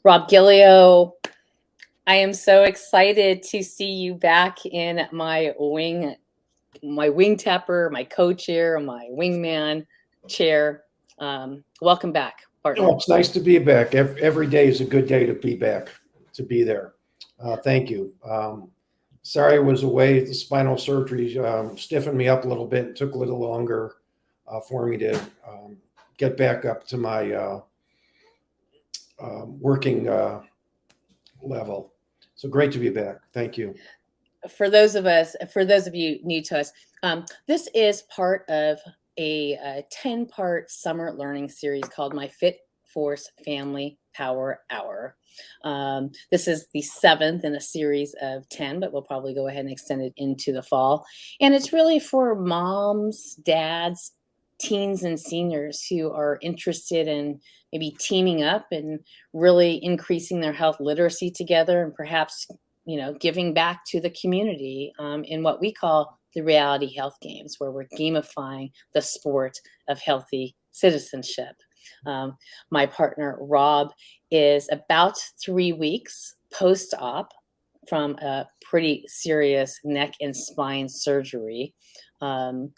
Rob Gillio, I am so excited to see you back in my wing tapper, my co-chair, my wingman chair. Welcome back, Oh, partner. it's nice to be back. Every day is a good day to be back, to be there. Thank you. Sorry I was away. The spinal surgery stiffened me up a little bit. It took a little longer for me to get back up to my working level. So great to be back. Thank you. For those of you new to us, this is part of a 10-part summer learning series called My Fit Force Family Power Hour. This is the 7th in a series of 10, but we'll probably go ahead and extend it into the fall. And it's really for moms, dads, teens, and seniors who are interested in maybe teaming up and really increasing their health literacy together, and perhaps giving back to the community in what we call the reality health games, where we're gamifying the sport of healthy citizenship. My partner, Rob, is about 3 weeks post-op from a pretty serious neck and spine surgery. And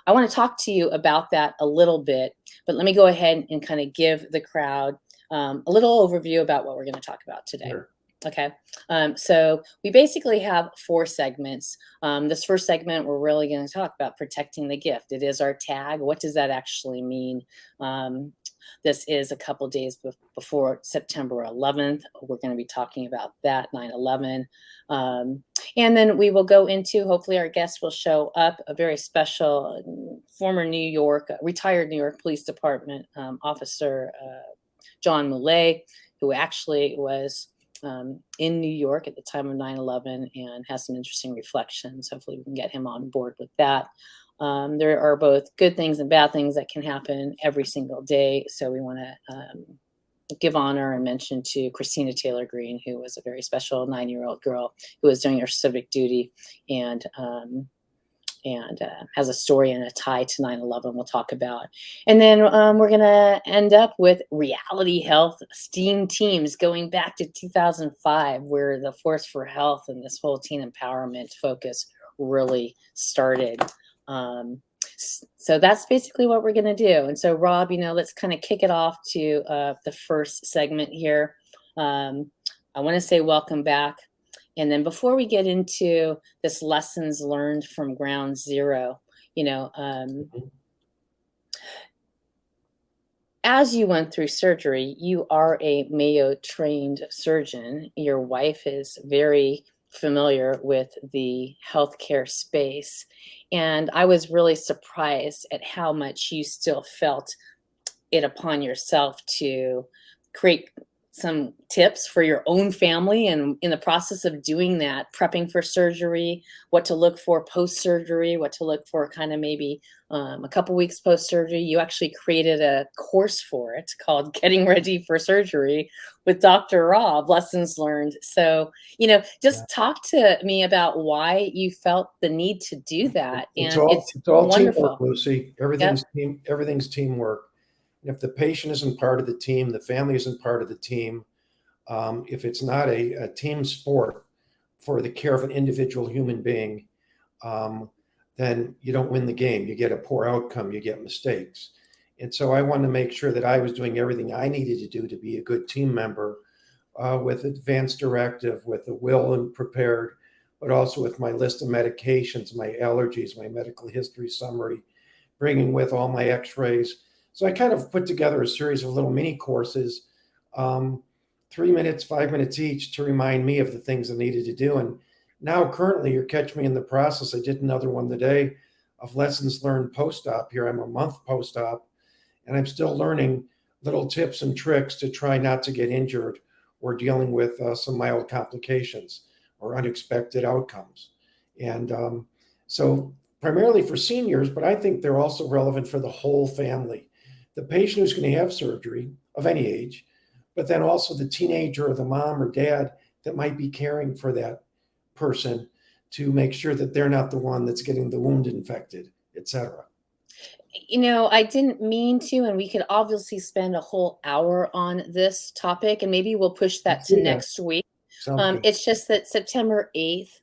I want to talk to you about that a little bit, but let me go ahead and kind of give the crowd a little overview about what we're going to talk about today. Sure. Okay, so we basically have 4 segments. This first segment, we're really going to talk about protecting the gift. It is our tag. What does that actually mean? This is a couple days before September 11th. We're going to be talking about that, 9/11. And then we will go into, hopefully our guests will show up, a very special former retired New York Police Department officer, John Muley, who actually was in New York at the time of 9/11 and has some interesting reflections. Hopefully we can get him on board with that. There are both good things and bad things that can happen every single day. So we want to give honor and mention to Christina Taylor Green, who was a very special 9-year-old girl who was doing her civic duty and has a story and a tie to 9/11 we'll talk about. And then we're going to end up with Reality Health STEAM teams going back to 2005, where the Force for Health and this whole teen empowerment focus really started. So that's basically what we're going to do. And so, Rob, let's kind of kick it off to the first segment here. I want to say welcome back. And then before we get into this lessons learned from ground zero, as you went through surgery, you are a Mayo trained surgeon. Your wife is very familiar with the healthcare space. And I was really surprised at how much you still felt it upon yourself to create some tips for your own family, and in the process of doing that, prepping for surgery, what to look for post-surgery, what to look for kind of maybe a couple weeks post-surgery. You actually created a course for it called Getting Ready for Surgery with Dr. Rob, Lessons Learned. So, just talk to me about why you felt the need to do that. It's And all it's it's all teamwork, wonderful. Lucy. Yep. Everything's teamwork. And if the patient isn't part of the team, the family isn't part of the team. If it's not a team sport for the care of an individual human being, then you don't win the game. You get a poor outcome. You get mistakes. And so I wanted to make sure that I was doing everything I needed to do to be a good team member, with advanced directive, with the will and prepared, but also with my list of medications, my allergies, my medical history summary, bringing with all my x-rays. So I kind of put together a series of little mini courses, 3 minutes, 5 minutes each, to remind me of the things I needed to do. And now currently you're catching me in the process. I did another one today of lessons learned post-op. Here I'm a month post-op, and I'm still learning little tips and tricks to try not to get injured or dealing with some mild complications or unexpected outcomes. And so primarily for seniors, but I think they're also relevant for the whole family. The patient who's going to have surgery of any age, but then also the teenager or the mom or dad that might be caring for that person, to make sure that they're not the one that's getting the wound infected, et cetera. I didn't mean to, and we could obviously spend a whole hour on this topic, and maybe we'll push that Let's to do that. next week. Sounds good. It's just that September 8th,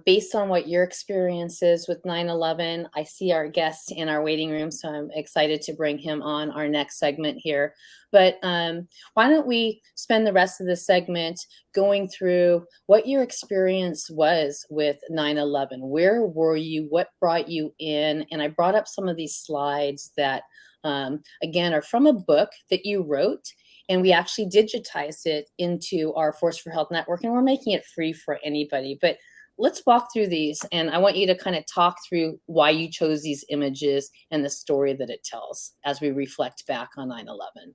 based on what your experience is with 9/11, I see our guest in our waiting room, so I'm excited to bring him on our next segment here. But why don't we spend the rest of the segment going through what your experience was with 9/11? Where were you? What brought you in? And I brought up some of these slides that, again, are from a book that you wrote, and we actually digitized it into our Force for Health network, and we're making it free for anybody. But let's walk through these, and I want you to kind of talk through why you chose these images and the story that it tells as we reflect back on 9/11.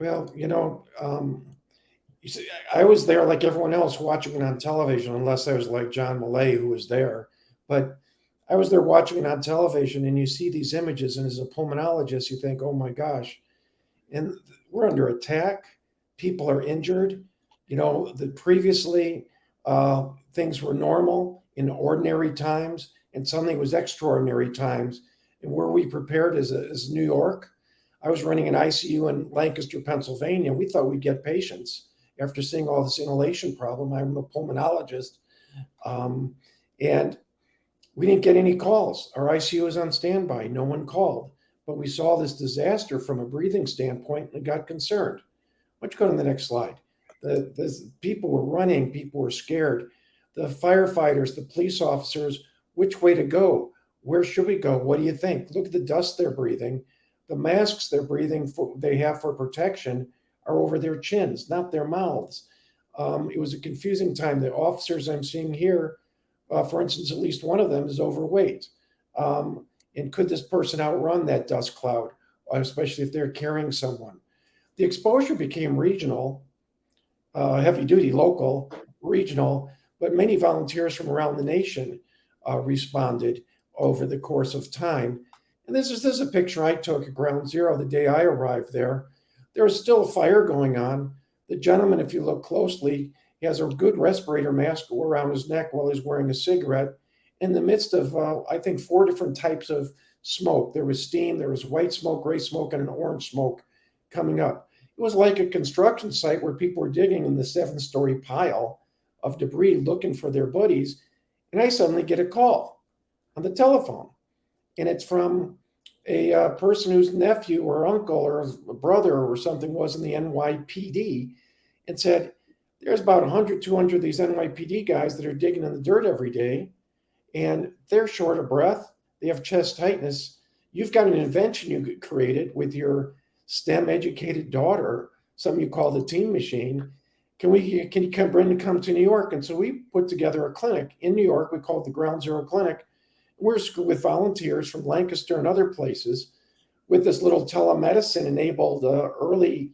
Well, you see, I was there like everyone else watching it on television, unless I was like John Millay, who was there. But I was there watching it on television, and you see these images, and as a pulmonologist, you think, oh my gosh, and we're under attack. People are injured. The previously things were normal in ordinary times, and suddenly it was extraordinary times. And were we prepared as New York? I was running an ICU in Lancaster, Pennsylvania. We thought we'd get patients after seeing all this inhalation problem. I'm a pulmonologist, and we didn't get any calls. Our ICU was on standby. No one called. But we saw this disaster from a breathing standpoint and got concerned. Why don't you go to the next slide? The people were running. People were scared. The firefighters, the police officers, which way to go? Where should we go? What do you think? Look at the dust they're breathing. The masks they're breathing, they have for protection, are over their chins, not their mouths. It was a confusing time. The officers I'm seeing here, for instance, at least one of them is overweight. And could this person outrun that dust cloud, especially if they're carrying someone? The exposure became regional, heavy duty, local, regional, but many volunteers from around the nation responded over the course of time. And this is a picture I took at Ground Zero the day I arrived there. There was still a fire going on. The gentleman, if you look closely, he has a good respirator mask around his neck while he's wearing a cigarette in the midst of, I think, 4 different types of smoke. There was steam, there was white smoke, gray smoke, and an orange smoke coming up. It was like a construction site where people were digging in the 7-story pile of debris looking for their buddies. And I suddenly get a call on the telephone. And it's from a person whose nephew or uncle or brother or something was in the NYPD, and said, there's about 100, 200 of these NYPD guys that are digging in the dirt every day, and they're short of breath. They have chest tightness. You've got an invention you created with your STEM educated daughter, something you call the Team Machine. Can you come to New York? And so we put together a clinic in New York. We call it the Ground Zero Clinic. We're with volunteers from Lancaster and other places with this little telemedicine enabled early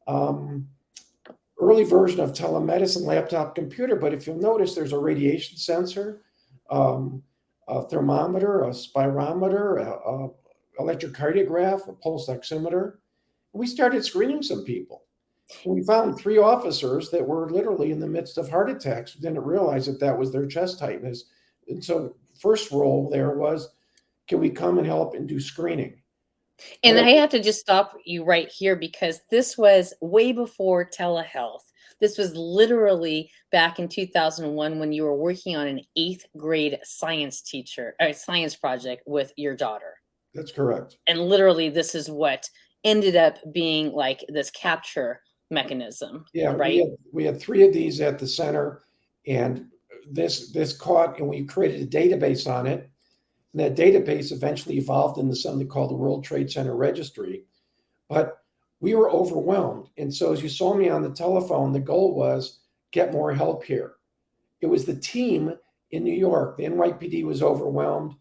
version of telemedicine laptop computer. But if you'll notice, there's a radiation sensor, a thermometer, a spirometer, a electrocardiograph, a pulse oximeter. We started screening some people. And we found 3 officers that were literally in the midst of heart attacks. We didn't realize that was their chest tightness. And so first role there was, can we come and help and do screening? And I have to just stop you right here because this was way before telehealth. This was literally back in 2001 when you were working on an 8th grade science project with your daughter. That's correct. And literally, this is what ended up being like this capture mechanism. Yeah, right. We had 3 of these at the center, and this caught, and we created a database on it. And that database eventually evolved into something called the World Trade Center Registry. But we were overwhelmed. And so as you saw me on the telephone, the goal was get more help here. It was the team in New York. The NYPD was overwhelmed.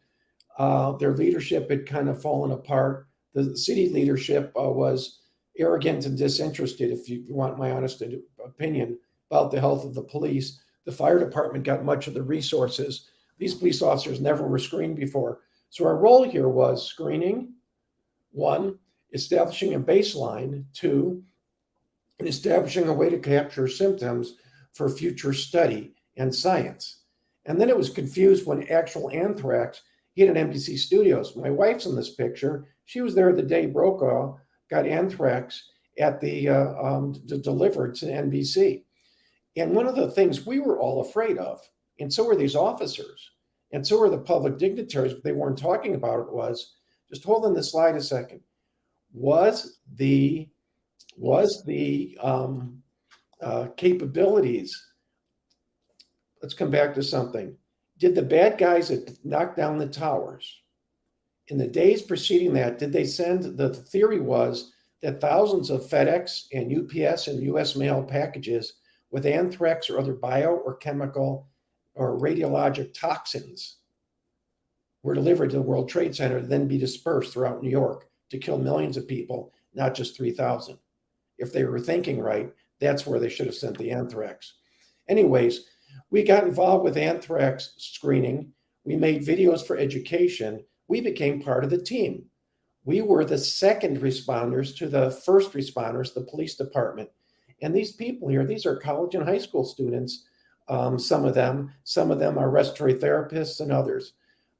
Their leadership had kind of fallen apart. The city leadership was arrogant and disinterested, if you want my honest opinion, about the health of the police. The fire department got much of the resources. These police officers never were screened before. So our role here was screening, 1, establishing a baseline, 2, and establishing a way to capture symptoms for future study and science. And then it was confused when actual anthrax He had an NBC Studios. My wife's in this picture. She was there the day Brokaw got anthrax at delivered to NBC. And one of the things we were all afraid of, and so were these officers, and so were the public dignitaries, but they weren't talking about it, was, just hold on the slide a second, was the capabilities. Let's come back to something. Did the bad guys that knocked down the towers, in the days preceding that, did they send, the theory was that thousands of FedEx and UPS and US mail packages with anthrax or other bio or chemical or radiologic toxins were delivered to the World Trade Center to then be dispersed throughout New York to kill millions of people, not just 3,000. If they were thinking right, that's where they should have sent the anthrax. Anyways, we got involved with anthrax screening. We made videos for education. We became part of the team. We were the second responders to the first responders, the police department. And these people here, these are college and high school students. Some of them are respiratory therapists and others.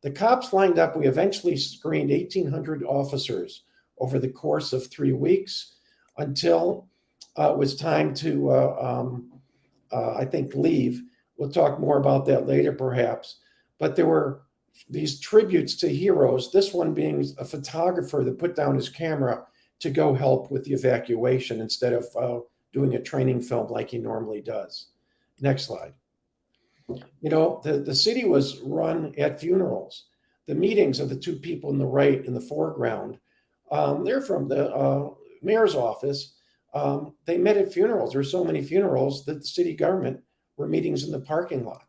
The cops lined up. We eventually screened 1,800 officers over the course of 3 weeks until it was time to, I think, leave. We'll talk more about that later, perhaps. But there were these tributes to heroes, this one being a photographer that put down his camera to go help with the evacuation instead of doing a training film like he normally does. Next slide. You know, the city was run at funerals. The meetings of the two people in the right, in the foreground, they're from the mayor's office. They met at funerals. There were so many funerals that the city government were meetings in the parking lot.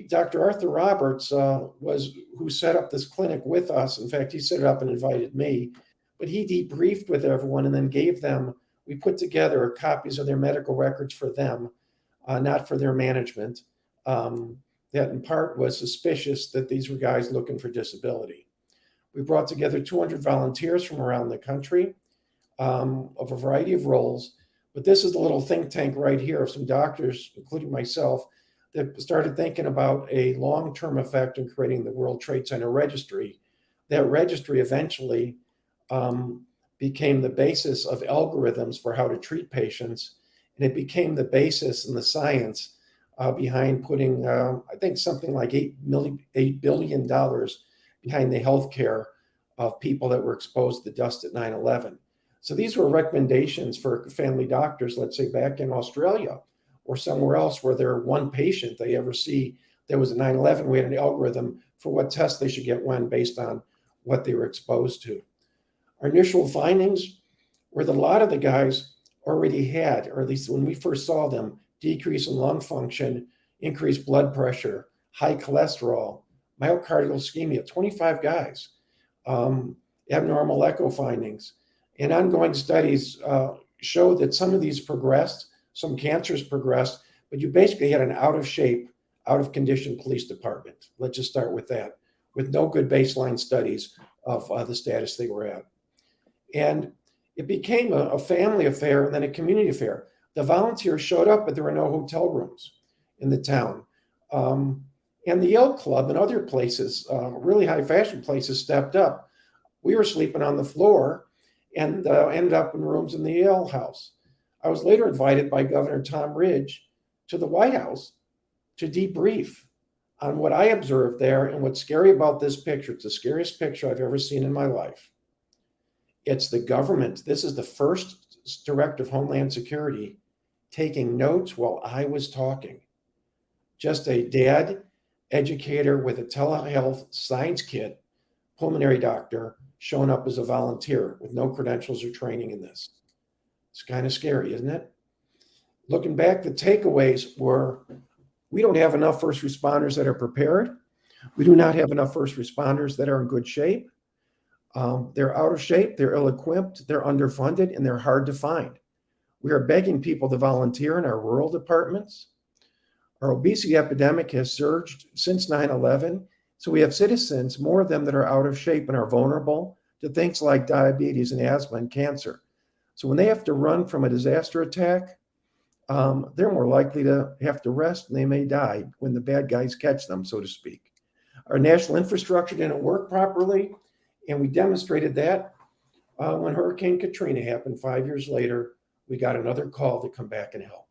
Dr. Arthur Roberts was who set up this clinic with us. In fact, he set it up and invited me, but he debriefed with everyone and then gave them, we put together copies of their medical records for them, not for their management. That in part was suspicious that these were guys looking for disability. We brought together 200 volunteers from around the country of a variety of roles. But this is the little think tank right here of some doctors, including myself, that started thinking about a long-term effect in creating the World Trade Center registry. That registry eventually became the basis of algorithms for how to treat patients. And it became the basis and the science behind putting, I think, something like $8 billion behind the healthcare of people that were exposed to dust at 9/11. So these were recommendations for family doctors, let's say back in Australia or somewhere else where they're one patient they ever see that was at 9/11. We had an algorithm for what tests they should get when based on what they were exposed to. Our initial findings were that a lot of the guys already had, or at least when we first saw them, decrease in lung function, increased blood pressure, high cholesterol, myocardial ischemia, 25 guys, abnormal echo findings. And ongoing studies showed that some of these progressed, some cancers progressed, but you basically had an out of shape, out of condition police department. Let's just start with that, with no good baseline studies of the status they were at. And it became a family affair and then a community affair. The volunteers showed up, but there were no hotel rooms in the town. And the Yale Club and other places, really high fashion places, stepped up. We were sleeping on the floor and ended up in rooms in the Yale House. I was later invited by Governor Tom Ridge to the White House to debrief on what I observed there. And what's scary about this picture, it's the scariest picture I've ever seen in my life. It's the government. This is the first director of Homeland Security taking notes while I was talking. Just a dad educator with a telehealth science kit, pulmonary doctor, showing up as a volunteer with no credentials or training in this. It's kind of scary, isn't it? Looking back, the takeaways were we don't have enough first responders that are prepared. We do not have enough first responders that are in good shape. They're out of shape, they're ill-equipped, they're underfunded, and they're hard to find. We are begging people to volunteer in our rural departments. Our obesity epidemic has surged since 9/11. So we have citizens, more of them that are out of shape and are vulnerable to things like diabetes and asthma and cancer. So when they have to run from a disaster attack, they're more likely to have to rest and they may die when the bad guys catch them, so to speak. our national infrastructure didn't work properly. And we demonstrated that when Hurricane Katrina happened 5 years later. We got another call to come back and help.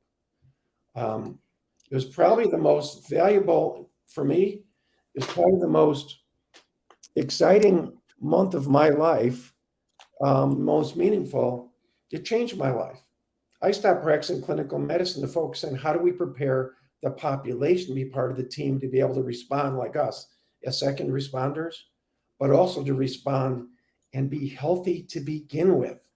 It was probably the most valuable for me. It was probably the most exciting month of my life, most meaningful. It changed my life. I stopped practicing clinical medicine to focus on how do we prepare the population to be part of the team to be able to respond like us as second responders, but also to respond and be healthy to begin with.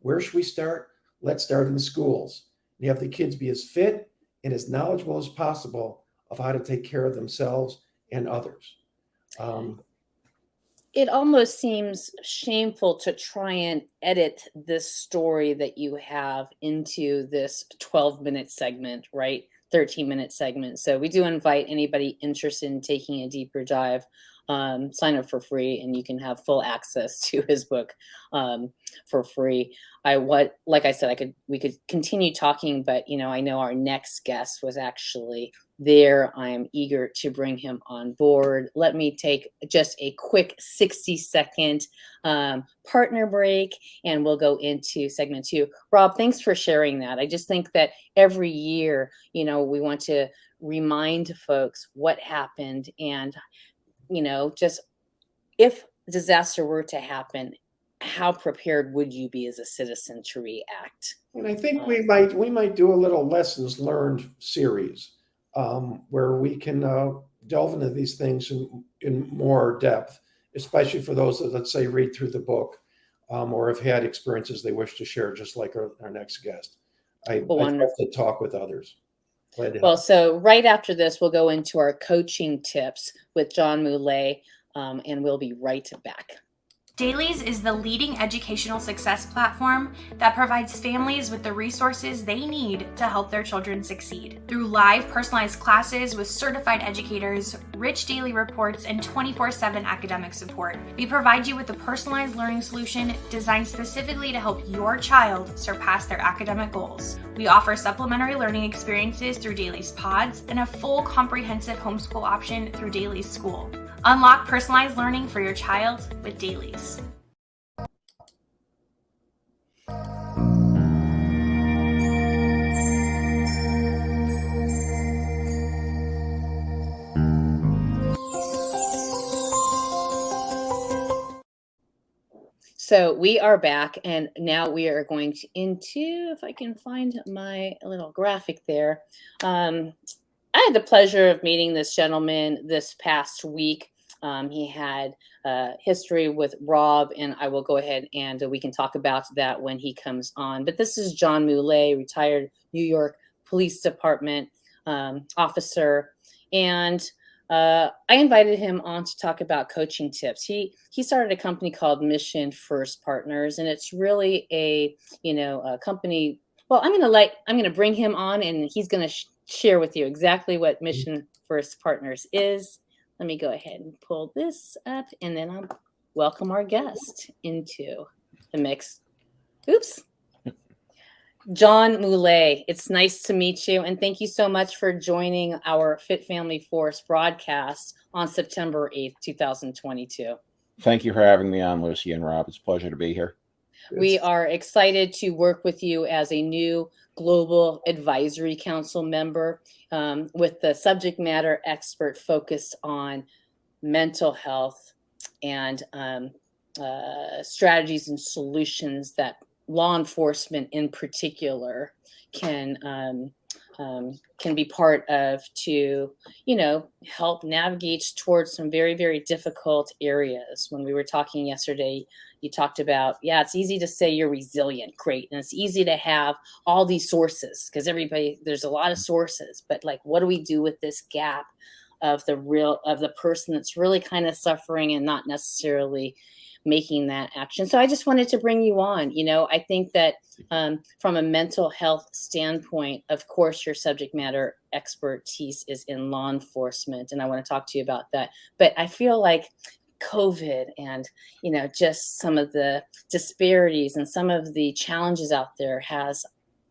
Where should we start? Let's start in schools. You have the kids be as fit and as knowledgeable as possible of how to take care of themselves and others. It almost seems shameful to try and edit this story that you have into this 12-minute segment, right? 13-minute segment. So we do invite anybody interested in taking a deeper dive, sign up for free, and you can have full access to his book for free. Like I said, we could continue talking, but I know our next guest was actually there. I am eager to bring him on board. Let me take just a quick 60-second partner break, and we'll go into segment 2. Rob, thanks for sharing that. I just think that every year, we want to remind folks what happened, and just if disaster were to happen, how prepared would you be as a citizen to react? And I think we might do a little lessons learned series where we can delve into these things in more depth, especially for those that, let's say, read through the book or have had experiences they wish to share, just like our next guest. I love to talk with others. Well, so right after this, we'll go into our coaching tips with John Moulet, and we'll be right back. Dailies is the leading educational success platform that provides families with the resources they need to help their children succeed. Through live personalized classes with certified educators, rich daily reports, and 24/7 academic support, we provide you with a personalized learning solution designed specifically to help your child surpass their academic goals. We offer supplementary learning experiences through Dailies Pods and a full comprehensive homeschool option through Dailies School. Unlock personalized learning for your child with Dailies. So we are back, and now we are going into, if I can find my little graphic there. I had the pleasure of meeting this gentleman this past week. He had history with Rob, and I will go ahead and we can talk about that when he comes on. But this is John Moulet, retired New York Police Department officer, and I invited him on to talk about coaching tips. He started a company called FamilyFORCE Partners, and it's really a company. Well, I'm going to bring him on, and he's going to share with you exactly what FamilyFORCE Partners is. Let me go ahead and pull this up, and then I'll welcome our guest into the mix. Oops. John Moulet, it's nice to meet you, and thank you so much for joining our Fit Family Force broadcast on September 8th, 2022. Thank you for having me on, Lucy and Rob. It's a pleasure to be here. We are excited to work with you as a new Global Advisory Council member with the subject matter expert focused on mental health and strategies and solutions that law enforcement in particular can be part of to, help navigate towards some very, very difficult areas. When we were talking yesterday, you talked about, it's easy to say you're resilient, great. And it's easy to have all these sources because there's a lot of sources, but like, what do we do with this gap of the person that's really kind of suffering and not necessarily making that action? So I just wanted to bring you on. I think that from a mental health standpoint, of course, your subject matter expertise is in law enforcement, and I want to talk to you about that. But I feel like COVID and, just some of the disparities and some of the challenges out there has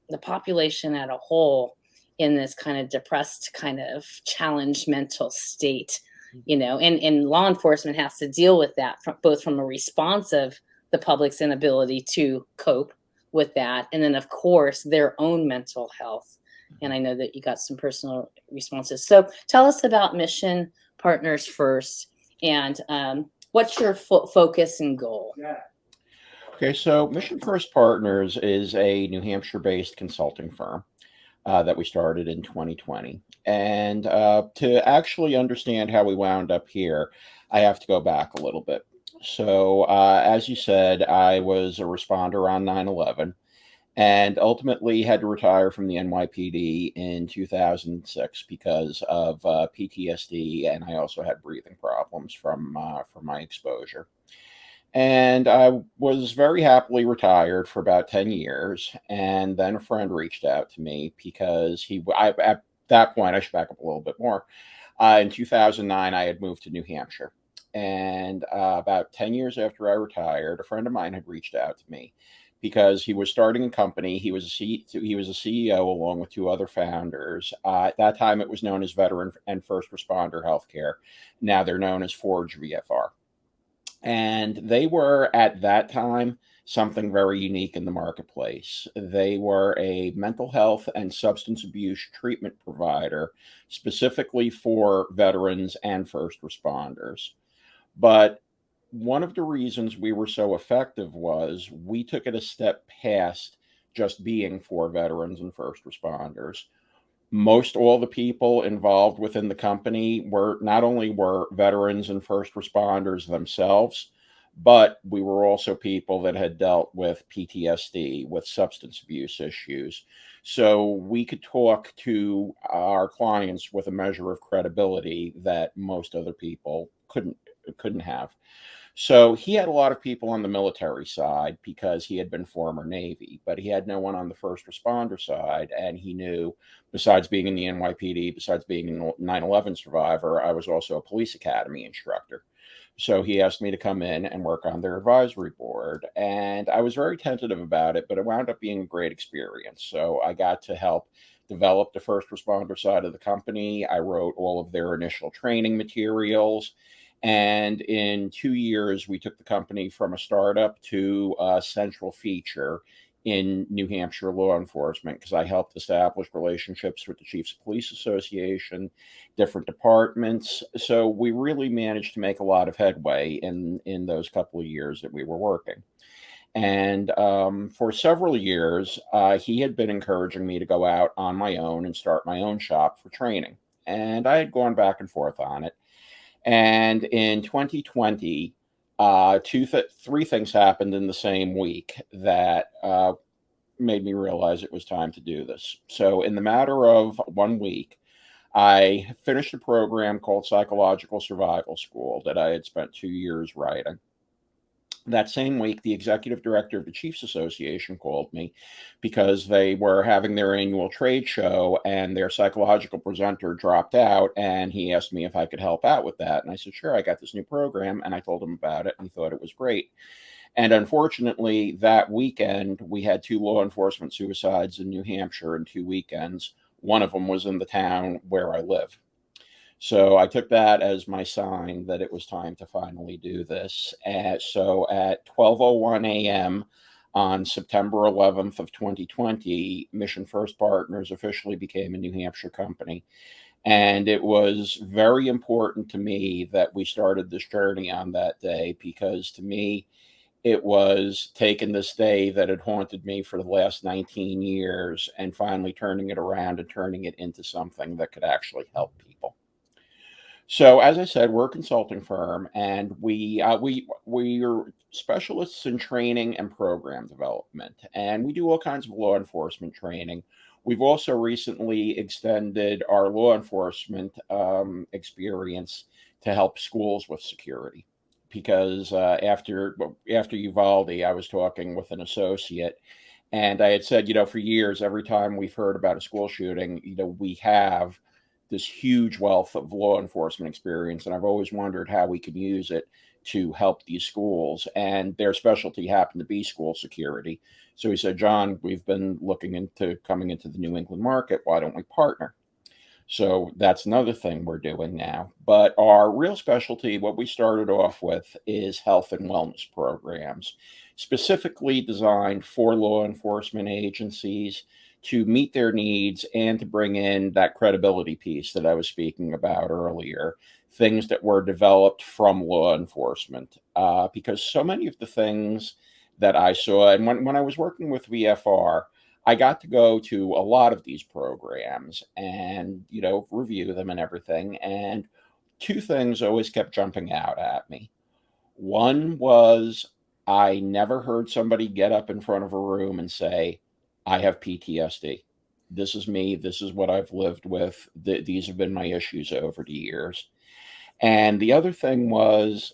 the population as a whole in this kind of depressed, kind of challenged mental state. and law enforcement has to deal with that both from a response of the public's inability to cope with that, and then of course their own mental health. And I know that you got some personal responses. So tell us about Mission Partners First, and what's your focus and goal? Okay, so Mission First Partners is a New Hampshire-based consulting firm that we started in 2020. And to actually understand how we wound up here, I have to go back a little bit. So as you said, I was a responder on 9/11 and ultimately had to retire from the NYPD in 2006 because of PTSD, and I also had breathing problems from my exposure. And I was very happily retired for about 10 years. And then a friend reached out to me because at that point, I should back up a little bit more. In 2009, I had moved to New Hampshire. And about 10 years after I retired, a friend of mine had reached out to me because he was starting a company. He was a CEO along with two other founders. At that time, it was known as Veteran and First Responder Healthcare. Now they're known as Forge VFR. And they were, at that time, something very unique in the marketplace. They were a mental health and substance abuse treatment provider, specifically for veterans and first responders. But one of the reasons we were so effective was we took it a step past just being for veterans and first responders. Most all the people involved within the company were not only were veterans and first responders themselves, but we were also people that had dealt with PTSD, with substance abuse issues. So we could talk to our clients with a measure of credibility that most other people couldn't have. So he had a lot of people on the military side because he had been former Navy, but he had no one on the first responder side. And he knew, besides being in the NYPD, besides being a 9/11 survivor, I was also a police academy instructor. So he asked me to come in and work on their advisory board. And I was very tentative about it, but it wound up being a great experience. So I got to help develop the first responder side of the company. I wrote all of their initial training materials. And in 2 years, we took the company from a startup to a central feature in New Hampshire law enforcement because I helped establish relationships with the Chiefs of Police Association, different departments. So we really managed to make a lot of headway in those couple of years that we were working. And for several years, he had been encouraging me to go out on my own and start my own shop for training. And I had gone back and forth on it. And in 2020, three things happened in the same week that made me realize it was time to do this. So in the matter of 1 week, I finished a program called Psychological Survival School that I had spent 2 years writing. That same week, the executive director of the Chiefs Association called me because they were having their annual trade show and their psychological presenter dropped out. And he asked me if I could help out with that. And I said, sure, I got this new program. And I told him about it and he thought it was great. And unfortunately, that weekend, we had 2 law enforcement suicides in New Hampshire in 2 weekends. One of them was in the town where I live. So I took that as my sign that it was time to finally do this. So at 12:01 a.m. on September 11th of 2020, Mission First Partners officially became a New Hampshire company. And it was very important to me that we started this journey on that day because to me, it was taking this day that had haunted me for the last 19 years and finally turning it around and turning it into something that could actually help people. So, as I said, we're a consulting firm, and we are specialists in training and program development, and we do all kinds of law enforcement training. We've also recently extended our law enforcement experience to help schools with security, because after Uvalde, I was talking with an associate, and I had said, for years, every time we've heard about a school shooting, we have this huge wealth of law enforcement experience. And I've always wondered how we could use it to help these schools. And their specialty happened to be school security. So he said, John, we've been looking into coming into the New England market. Why don't we partner? So that's another thing we're doing now. But our real specialty, what we started off with, is health and wellness programs, specifically designed for law enforcement agencies to meet their needs and to bring in that credibility piece that I was speaking about earlier, things that were developed from law enforcement. Because so many of the things that I saw, and when I was working with VFR, I got to go to a lot of these programs and, review them and everything. And two things always kept jumping out at me. One was I never heard somebody get up in front of a room and say, I have PTSD. This is me. This is what I've lived with. These have been my issues over the years. And the other thing was,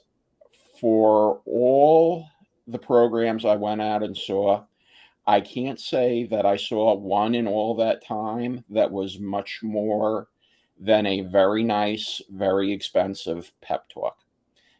for all the programs I went out and saw, I can't say that I saw one in all that time that was much more than a very nice, very expensive pep talk.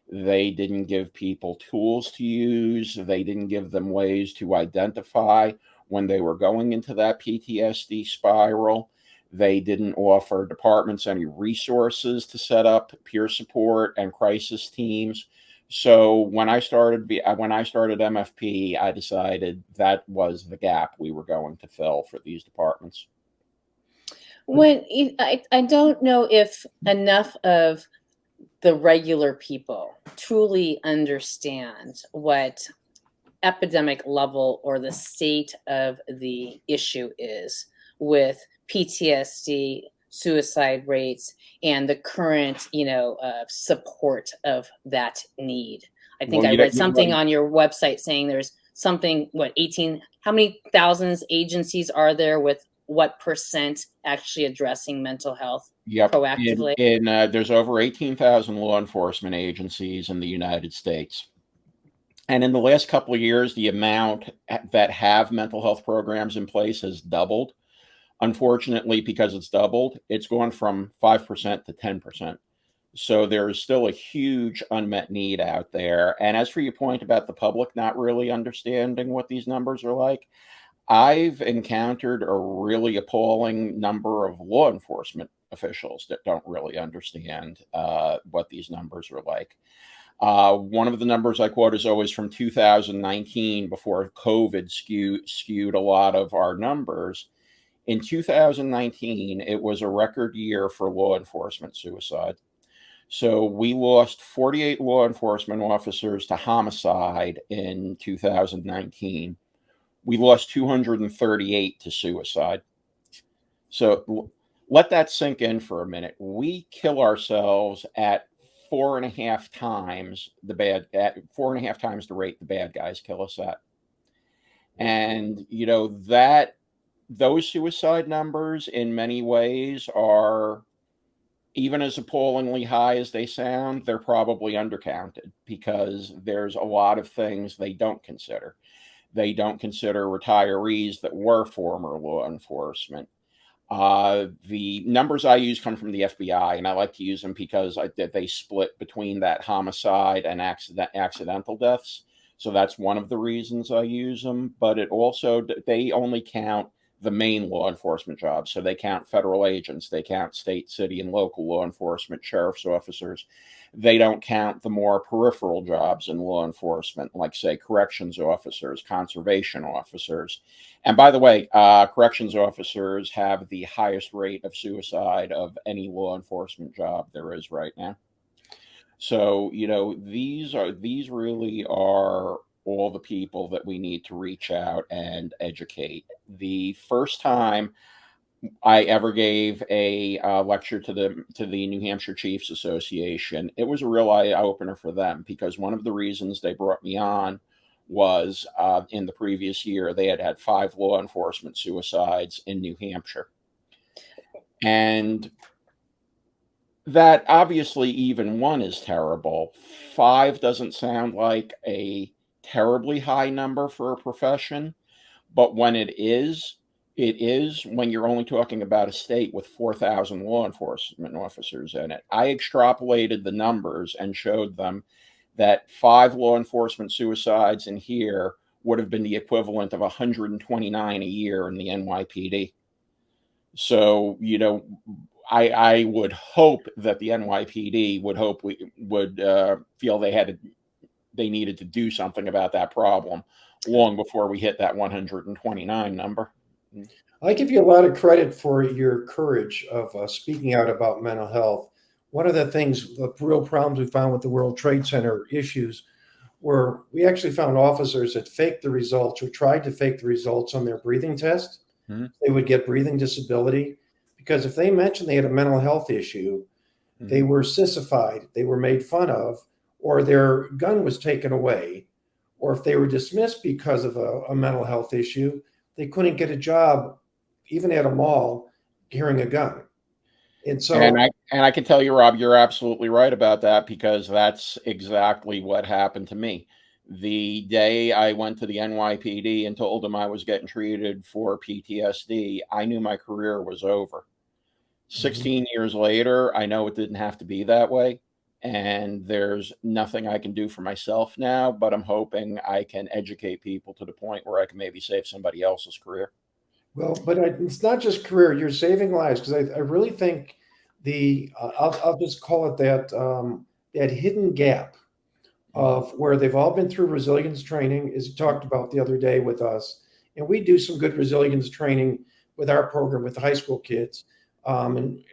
They didn't give people tools to use. They didn't give them ways to identify when they were going into that PTSD spiral. They didn't offer departments any resources to set up peer support and crisis teams. So when I started MFP, I decided that was the gap we were going to fill for these departments. I don't know if enough of the regular people truly understand what epidemic level or the state of the issue is with PTSD, suicide rates, and the current, support of that need. I think I read something on your website saying there's something, 18, how many thousands agencies are there with what percent actually addressing mental health proactively? There's over 18,000 law enforcement agencies in the United States. And in the last couple of years, the amount that have mental health programs in place has doubled. Unfortunately, because it's doubled, it's gone from 5% to 10%. So there is still a huge unmet need out there. And as for your point about the public not really understanding what these numbers are like, I've encountered a really appalling number of law enforcement officials that don't really understand what these numbers are like. One of the numbers I quote is always from 2019, before COVID skewed a lot of our numbers. In 2019, it was a record year for law enforcement suicide. So we lost 48 law enforcement officers to homicide in 2019. We lost 238 to suicide. So let that sink in for a minute. We kill ourselves at 4.5 times the rate the bad guys kill us at. And those suicide numbers in many ways are, even as appallingly high as they sound, they're probably undercounted, because there's a lot of things they don't consider. They don't consider retirees that were former law enforcement. The numbers I use come from the FBI, and I like to use them because they split between that homicide and accidental deaths. So that's one of the reasons I use them. But they only count the main law enforcement jobs. So they count federal agents, they count state, city, and local law enforcement, sheriff's officers. They don't count the more peripheral jobs in law enforcement, like, say, corrections officers, conservation officers. And by the way, corrections officers have the highest rate of suicide of any law enforcement job there is right now. So, these really are all the people that we need to reach out and educate. The first time I ever gave a lecture to the New Hampshire Chiefs Association, it was a real eye opener for them, because one of the reasons they brought me on was in the previous year they had 5 law enforcement suicides in New Hampshire, and that obviously even 1 is terrible. 5 doesn't sound like a terribly high number for a profession, but when it is when you're only talking about a state with 4,000 law enforcement officers in it. I extrapolated the numbers and showed them that 5 law enforcement suicides in here would have been the equivalent of 129 a year in the NYPD. So, I would hope that the NYPD would hope we would feel they needed to do something about that problem long before we hit that 129 number. I give you a lot of credit for your courage of speaking out about mental health. One of the things, the real problems we found with the World Trade Center issues were we actually found officers that faked the results or tried to fake the results on their breathing test. Mhm. They would get breathing disability because if they mentioned they had a mental health issue, they Mhm. were sissified, they were made fun of, or their gun was taken away, or if they were dismissed because of a mental health issue, they couldn't get a job, even at a mall, carrying a gun. And And so, I can tell you, Rob, you're absolutely right about that because that's exactly what happened to me. The day I went to the NYPD and told them I was getting treated for PTSD, I knew my career was over. mhm. 16 years later, I know it didn't have to be that way. And there's nothing I can do for myself now, but I'm hoping I can educate people to the point where I can maybe save somebody else's career. Well, but it's not just career. You're saving lives because I really think I'll just call it that that hidden gap Mhm. of where they've all been through resilience training, as you talked about the other day with us, and we do some good resilience training with our program with the high school kids, and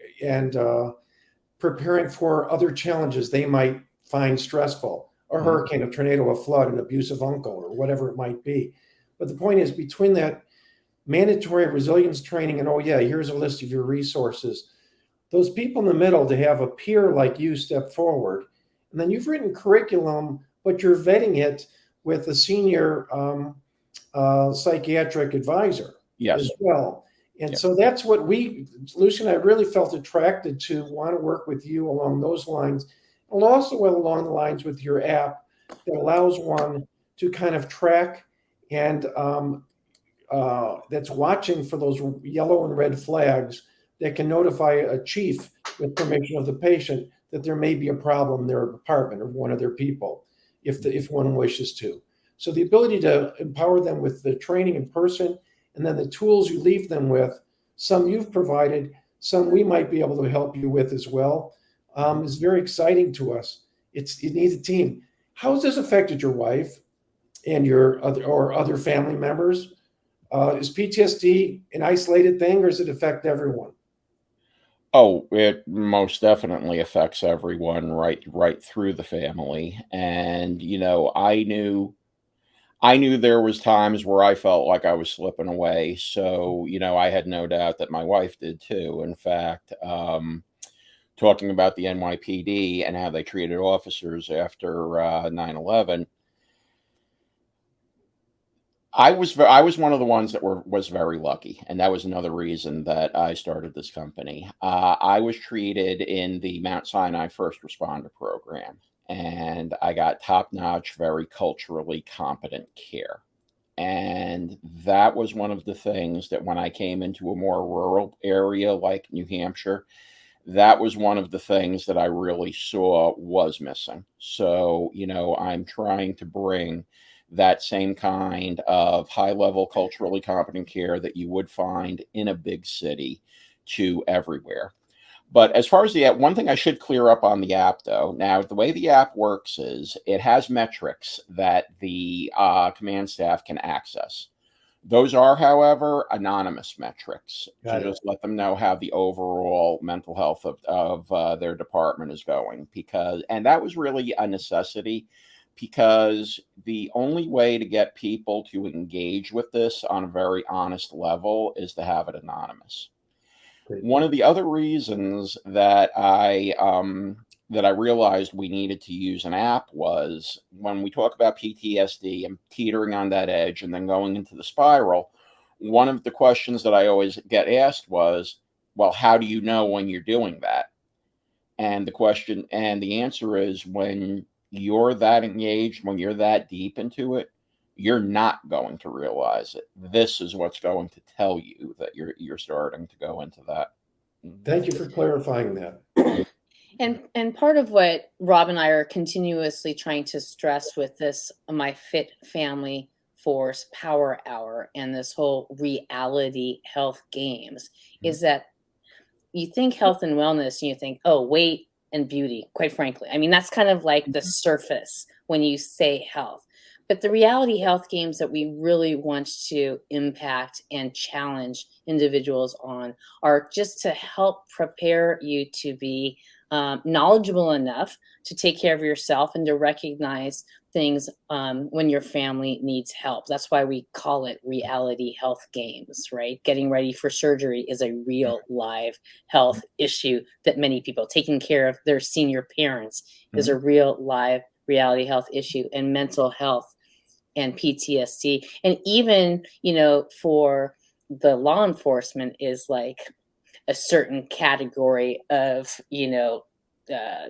preparing for other challenges they might find stressful, a Mhm. hurricane, a tornado, a flood, an abusive uncle, or whatever it might be. But the point is, between that mandatory resilience training and, oh yeah, here's a list of your resources, those people in the middle to have a peer like you step forward, and then you've written curriculum, but you're vetting it with a senior psychiatric advisor as Yes. well. And Yes. so that's what Lucy and I really felt attracted to want to work with you along those lines, and also along the lines with your app that allows one to kind of track and that's watching for those yellow and red flags that can notify a chief with permission of the patient that there may be a problem in their apartment or one of their people if one wishes to. So the ability to empower them with the training in person and then the tools you leave them with, some you've provided, some we might be able to help you with as well, Mhm. is very exciting to us. You need a team. How has this affected your wife and your other family members? Is PTSD an isolated thing, or does it affect everyone? Oh, it most definitely affects everyone right through the family. And, I knew there was times where I felt like I was slipping away. So, I had no doubt that my wife did too. In fact, talking about the NYPD and how they treated officers after 9/11, I was one of the ones that was very lucky, and that was another reason that I started this company. I was treated in the Mount Sinai First Responder Program, and I got top-notch, very culturally competent care. And that was one of the things that when I came into a more rural area like New Hampshire, that was one of the things that I really saw was missing. So, I'm trying to bring that same kind of high level, culturally competent care that you would find in a big city to everywhere. But as far as the app, one thing I should clear up on the app, though. Now, the way the app works is it has metrics that the command staff can access. Those are, however, anonymous metrics to Got it. just let them know how the overall mental health of their department is going. And that was really a necessity because the only way to get people to engage with this on a very honest level is to have it anonymous. Great. One of the other reasons that I realized we needed to use an app was when we talk about PTSD and teetering on that edge and then going into the spiral. One of the questions that I always get asked was, "Well, how do you know when you're doing that?" And the answer is when you're that engaged, when you're that deep into it, you're not going to realize it. This is what's going to tell you that you're starting to go into that. Mhm. Thank you for clarifying that. And part of what Rob and I are continuously trying to stress with this my Fit Family Force Power Hour and this whole reality health games Mhm. is that you think health and wellness and you think, oh, weight and beauty, quite frankly. I mean, that's kind of like the surface when you say health. But the reality health games that we really want to impact and challenge individuals on are just to help prepare you to be knowledgeable enough to take care of yourself and to recognize things when your family needs help. That's why we call it reality health games, right? Getting ready for surgery is a real live health issue that many people taking care of their senior parents is a real live reality health issue, and mental health and PTSD. And even, for the law enforcement is like a certain category of, uh,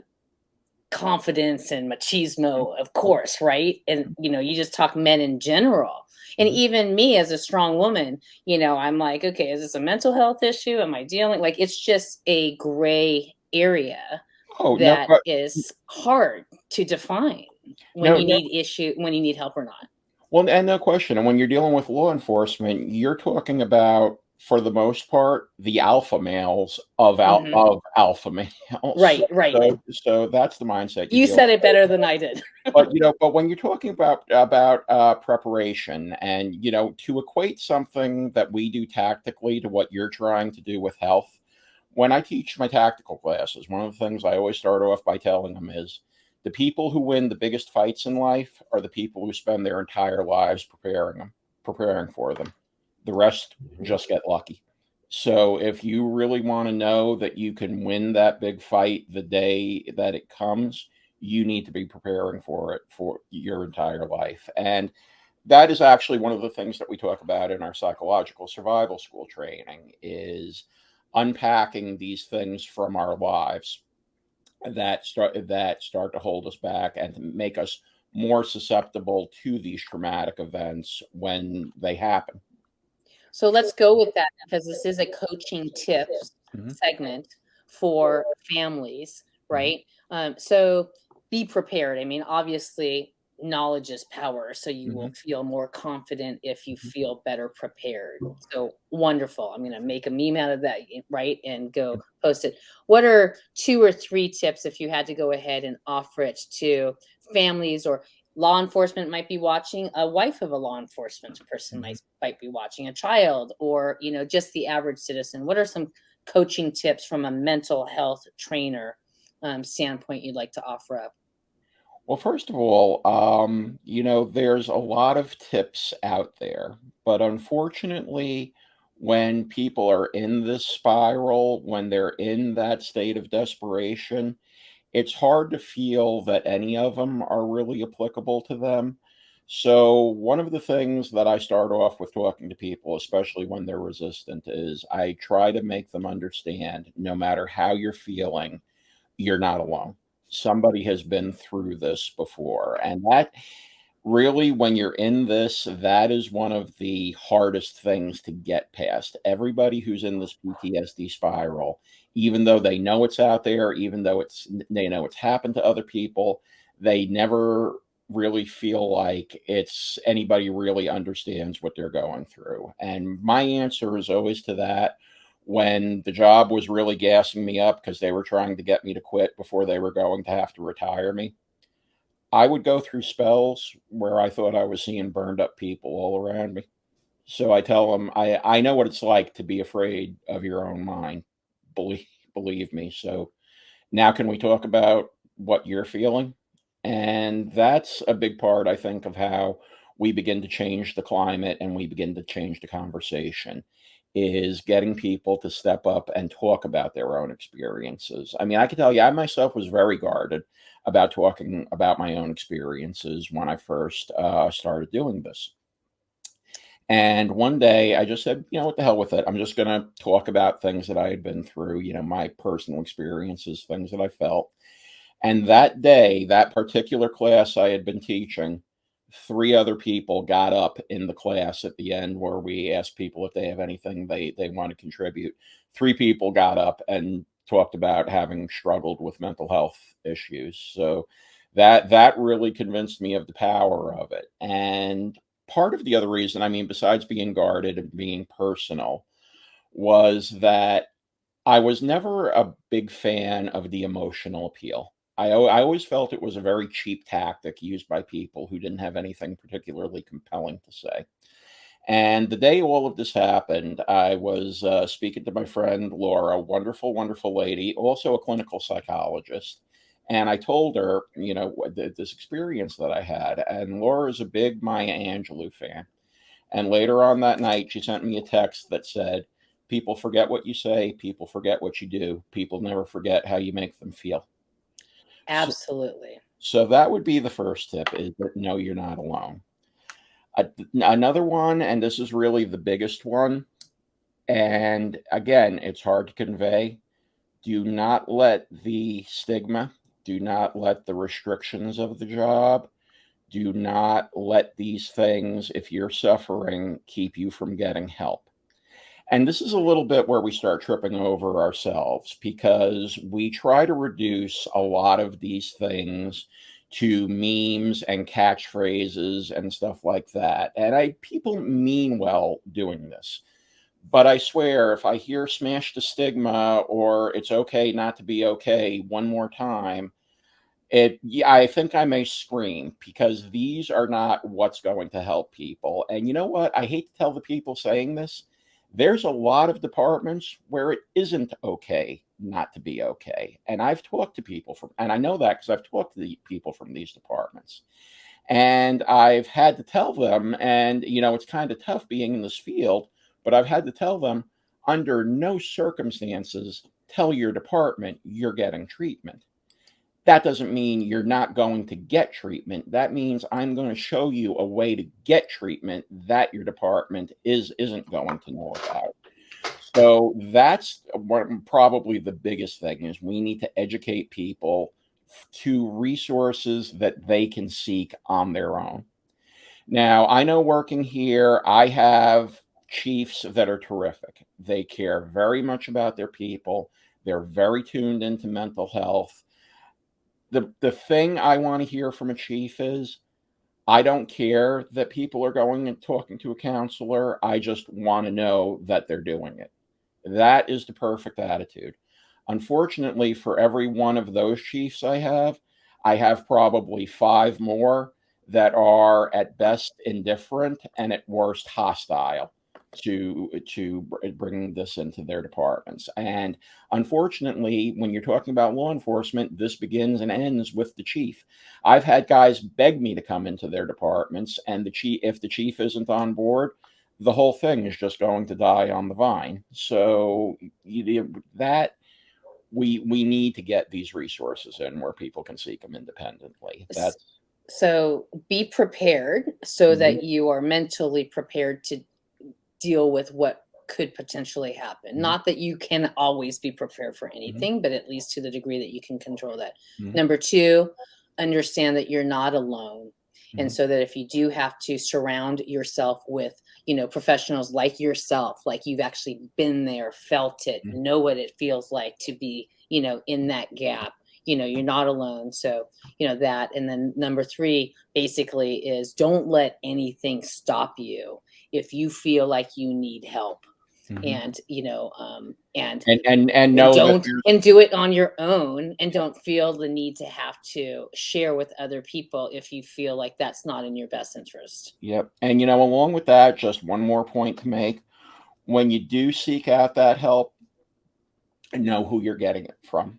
confidence and machismo, of course, right? And you just talk men in general. And even me as a strong woman, I'm like, okay, is this a mental health issue? Am I dealing like it's just a gray area Oh, no, that but is hard to define when no, you no. need help or not. Well, and no question. And when you're dealing with law enforcement, you're talking about, for the most part, the alpha males Hmm. of alpha males. Right, right. So that's the mindset you You deal said it better than I did. but but when you're talking about preparation, and to equate something that we do tactically to what you're trying to do with health, when I teach my tactical classes, one of the things I always start off by telling them is the people who win the biggest fights in life are the people who spend their entire lives preparing for them. The rest just get lucky. So if you really want to know that you can win that big fight the day that it comes, you need to be preparing for it for your entire life. And that is actually one of the things that we talk about in our psychological survival school training is unpacking these things from our lives that start to hold us back and to make us more susceptible to these traumatic events when they happen. So let's go with that because this is a coaching tips Mhm, segment for families, mhm, right? So be prepared. I mean, obviously, knowledge is power. So you will mhm, feel more confident if you mhm, feel better prepared. So wonderful. I'm going to make a meme out of that, right? And go post it. What are 2 or 3 tips if you had to go ahead and offer it to families or law enforcement might be watching, a wife of a law enforcement person mhm. might be watching, a child, or just the average citizen? What are some coaching tips from a mental health trainer standpoint you'd like to offer up? Well, first of all, there's a lot of tips out there, but unfortunately, when people are in this spiral, when they're in that state of desperation, it's hard to feel that any of them are really applicable to them. So, one of the things that I start off with talking to people, especially when they're resistant, is I try to make them understand no matter how you're feeling, you're not alone. Somebody has been through this before. And that really, when you're in this, that is one of the hardest things to get past. Everybody who's in this PTSD spiral, even though they know it's out there, even though they know it's happened to other people, they never really feel like it's anybody really understands what they're going through. And my answer is always to that, when the job was really gassing me up because they were trying to get me to quit before they were going to have to retire me, I would go through spells where I thought I was seeing burned up people all around me. So I tell them, I know what it's like to be afraid of your own mind. Believe believe me. So now can we talk about what you're feeling? And that's a big part, I think, of how we begin to change the climate and we begin to change the conversation is getting people to step up and talk about their own experiences. I mean, I can tell you, I myself was very guarded about talking about my own experiences when I first started doing this. And one day I just said, what the hell with it? I'm just going to talk about things that I had been through, my personal experiences, things that I felt. And that day, that particular class I had been teaching, 3 other people got up in the class at the end where we asked people if they have anything they want to contribute. 3 people got up and talked about having struggled with mental health issues. So that really convinced me of the power of it. And part of the other reason, I mean, besides being guarded and being personal, was that I was never a big fan of the emotional appeal. I always felt it was a very cheap tactic used by people who didn't have anything particularly compelling to say. And the day all of this happened, I was speaking to my friend Laura, wonderful, wonderful lady, also a clinical psychologist. And I told her, this experience that I had. And Laura is a big Maya Angelou fan. And later on that night, she sent me a text that said, "People forget what you say, people forget what you do, people never forget how you make them feel." So, Absolutely. so that would be the first tip, is that no, you're not alone. Another one, and this is really the biggest one, and again, it's hard to convey. Do not let the stigma, do not let the restrictions of the job, do not let these things, if you're suffering, keep you from getting help. And this is a little bit where we start tripping over ourselves, because we try to reduce a lot of these things to memes and catchphrases and stuff like that. And people mean well doing this. But I swear, if I hear "smash the stigma" or "it's okay not to be okay" one more time, yeah, I think I may scream, because these are not what's going to help people. And you know what? I hate to tell the people saying this. There's a lot of departments where it isn't okay not to be okay. And I've talked to people and I know that because I've talked to the people from these departments. And I've had to tell them, and it's kind of tough being in this field, but I've had to tell them, under no circumstances tell your department you're getting treatment. That doesn't mean you're not going to get treatment. That means I'm going to show you a way to get treatment that your department isn't going to know about. So that's probably the biggest thing, is we need to educate people to resources that they can seek on their own. Now, I know working here, I have chiefs that are terrific. They care very much about their people. They're very tuned into mental health. The thing I want to hear from a chief is, I don't care that people are going and talking to a counselor. I just want to know that they're doing it. That is the perfect attitude. Unfortunately, for every one of those chiefs I have probably five more that are at best indifferent and at worst hostile to bring this into their departments. And unfortunately, when you're talking about law enforcement, this begins and ends with the chief. I've had guys beg me to come into their departments, and if the chief isn't on board, the whole thing is just going to die on the vine. So that we need to get these resources in where people can seek them independently. So be prepared, so Mhm. that you are mentally prepared to deal with what could potentially happen. Mhm. Not that you can always be prepared for Mhm. anything, but at least to the degree that you can control that. Mhm. Number two, understand that you're not alone. And Mhm. so that if you do have to surround yourself with, professionals like yourself, like you've actually been there, felt it, Mhm. know what it feels like to be, in that gap, you're not alone. So, that. And then number three basically is, don't let anything stop you if you feel like you need help. Mhm. And and And and know that don't and do it on your own, and don't feel the need to have to share with other people if you feel like that's not in your best interest. Yep. And along with that, just one more point to make. When you do seek out that help, know who you're getting it from.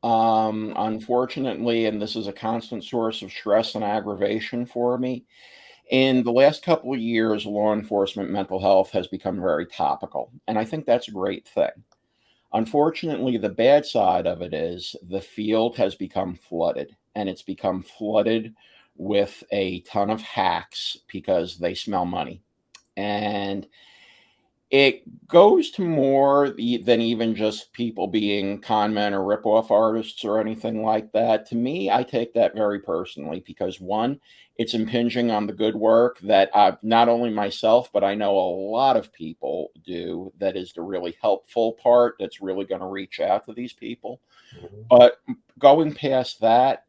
Unfortunately, and this is a constant source of stress and aggravation for me, in the last couple of years, law enforcement mental health has become very topical. And I think that's a great thing. Unfortunately, the bad side of it is the field has become flooded, and it's become flooded with a ton of hacks because they smell money. And it goes to more than even just people being con men or rip-off artists or anything like that. To me, I take that very personally, because one, it's impinging on the good work that not only myself, but I know a lot of people do. That is the really helpful part that's really going to reach out to these people. Mhm. But going past that,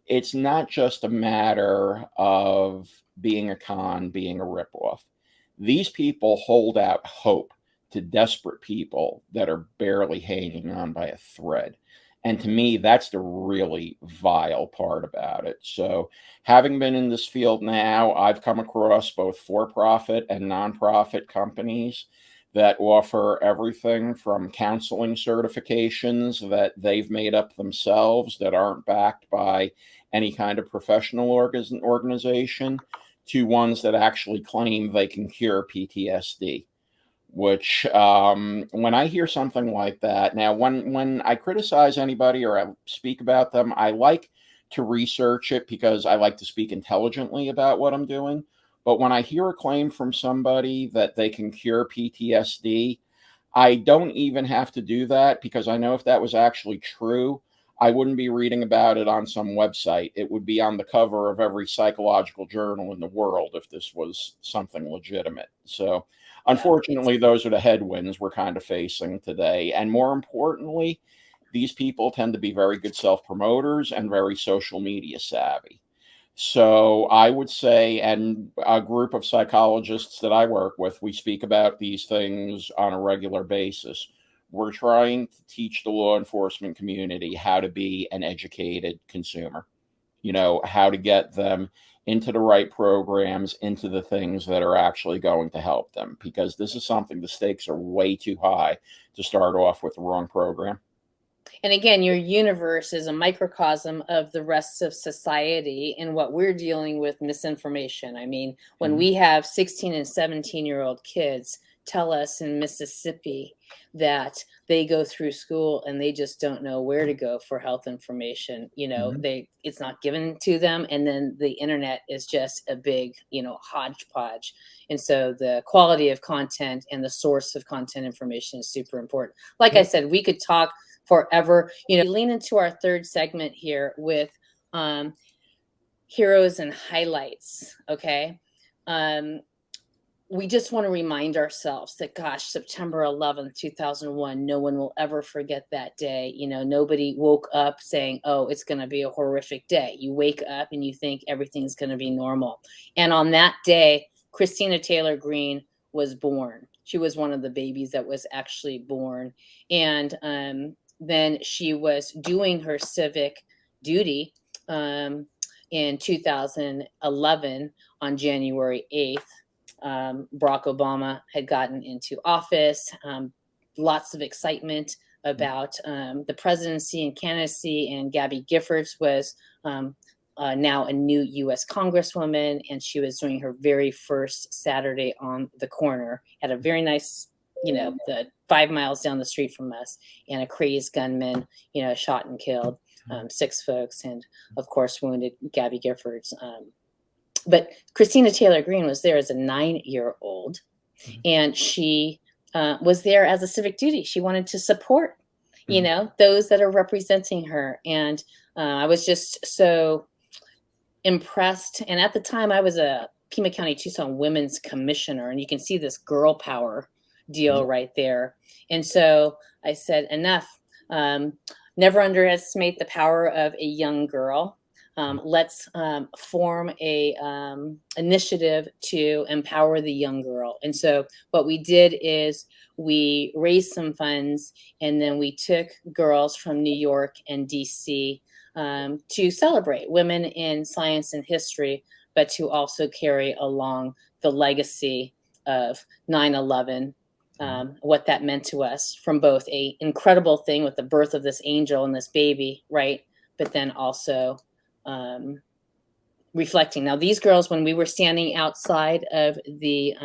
it's not just a matter of being a con, being a ripoff. These people hold out hope to desperate people that are barely hanging on by a thread. And to me, that's the really vile part about it. So, having been in this field now, I've come across both for-profit and nonprofit companies that offer everything from counseling certifications that they've made up themselves that aren't backed by any kind of professional organization, to ones that actually claim they can cure PTSD. Which, when I hear something like that, now when I criticize anybody or I speak about them, I like to research it because I like to speak intelligently about what I'm doing. But when I hear a claim from somebody that they can cure PTSD, I don't even have to do that, because I know if that was actually true, I wouldn't be reading about it on some website. It would be on the cover of every psychological journal in the world if this was something legitimate. So, unfortunately, those are the headwinds we're kind of facing today. And more importantly, these people tend to be very good self-promoters and very social media savvy. So I would say, and a group of psychologists that I work with, we speak about these things on a regular basis. We're trying to teach the law enforcement community how to be an educated consumer, how to get them into the right programs, into the things that are actually going to help them, because this is something, the stakes are way too high to start off with the wrong program. And again, your universe is a microcosm of the rest of society and what we're dealing with, misinformation. I mean, when we have 16 and 17-year-old kids tell us in Mississippi that they go through school and they just don't know where to go for health information, it's not given to them. And then the internet is just a big, hodgepodge. And so the quality of content and the source of content information is super important. Like I said, we could talk forever. Lean into our third segment here with heroes and highlights. Okay. We just want to remind ourselves that, gosh, September 11th, 2001, no one will ever forget that day. Nobody woke up saying, oh, it's going to be a horrific day. You wake up and you think everything's going to be normal. And on that day, Christina Taylor Greene was born. She was one of the babies that was actually born. And then she was doing her civic duty in 2011 on January 8th. Barack Obama had gotten into office, lots of excitement about the presidency and candidacy, and Gabby Giffords was now a new U.S. Congresswoman, and she was doing her very first Saturday on the corner at a very nice, the 5 miles down the street from us, and a crazed gunman, shot and killed 6 folks, and of course wounded Gabby Giffords. But Christina Taylor Greene was there as a 9-year-old, and she was there as a civic duty. She wanted to support, those that are representing her. And I was just so impressed. And at the time, I was a Pima County, Tucson Women's Commissioner, and you can see this girl power deal right there. And so I said, enough. Never underestimate the power of a young girl. Let's form a initiative to empower the young girl. And so what we did is we raised some funds, and then we took girls from New York and DC to celebrate women in science and history, but to also carry along the legacy of 9/11, what that meant to us, from both a incredible thing with the birth of this angel and this baby, right? But then also reflecting. Now, these girls, when we were standing outside of the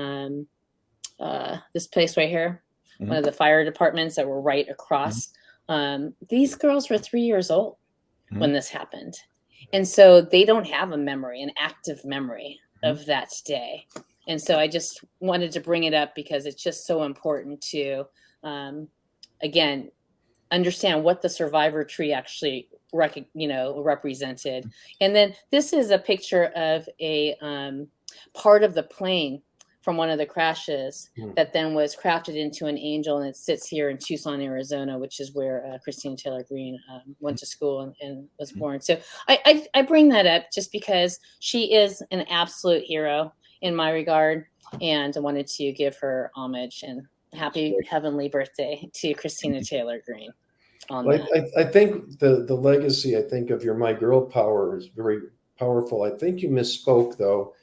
this place right here, one of the fire departments that were right across, these girls were 3 years old when this happened. And so they don't have a memory, an active memory of that day. And so I just wanted to bring it up because it's just so important to, again, understand what the survivor tree actually represented. And then this is a picture of a part of the plane from one of the crashes that then was crafted into an angel, and it sits here in Tucson, Arizona, which is where Christina Taylor Greene went to school and was born. So I bring that up just because she is an absolute hero in my regard, and I wanted to give her homage, and Happy heavenly birthday to Christina Taylor Green on Well, that. I think the legacy, I think, of your My Girl Power is very powerful. I think you misspoke, though.